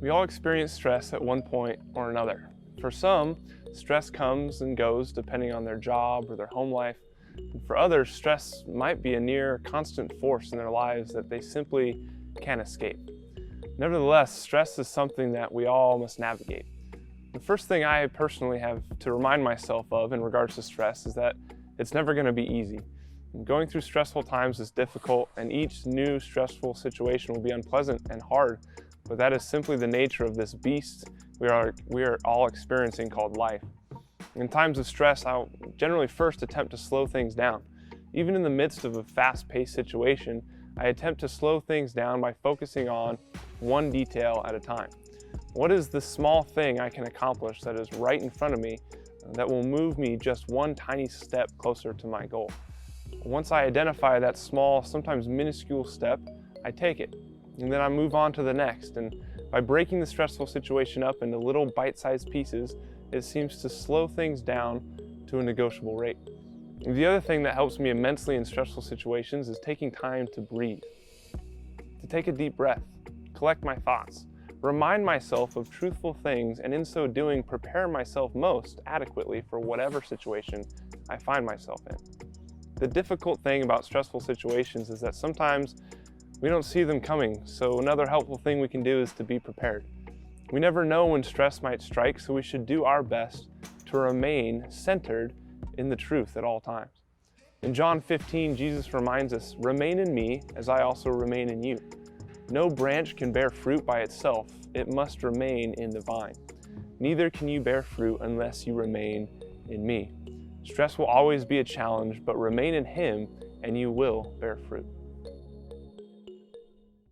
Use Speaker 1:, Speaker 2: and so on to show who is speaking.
Speaker 1: We all experience stress at one point or another. For some, stress comes and goes depending on their job or their home life. And for others, stress might be a near constant force in their lives that they simply can't escape. Nevertheless, stress is something that we all must navigate. The first thing I personally have to remind myself of in regards to stress is that it's never going to be easy. Going through stressful times is difficult, and each new stressful situation will be unpleasant and hard, but that is simply the nature of this beast we are all experiencing called life. In times of stress, I'll generally first attempt to slow things down. Even in the midst of a fast-paced situation, I attempt to slow things down by focusing on one detail at a time. What is the small thing I can accomplish that is right in front of me that will move me just one tiny step closer to my goal? Once I identify that small, sometimes minuscule step, I take it, and then I move on to the next. And by breaking the stressful situation up into little bite-sized pieces, it seems to slow things down to a negotiable rate. The other thing that helps me immensely in stressful situations is taking time to breathe, to take a deep breath, collect my thoughts, remind myself of truthful things, and in so doing, prepare myself most adequately for whatever situation I find myself in. The difficult thing about stressful situations is that sometimes we don't see them coming, so another helpful thing we can do is to be prepared. We never know when stress might strike, so we should do our best to remain centered in the truth at all times. In John 15, Jesus reminds us, "Remain in me as I also remain in you. No branch can bear fruit by itself, it must remain in the vine. Neither can you bear fruit unless you remain in me." Stress will always be a challenge, but remain in Him and you will bear fruit.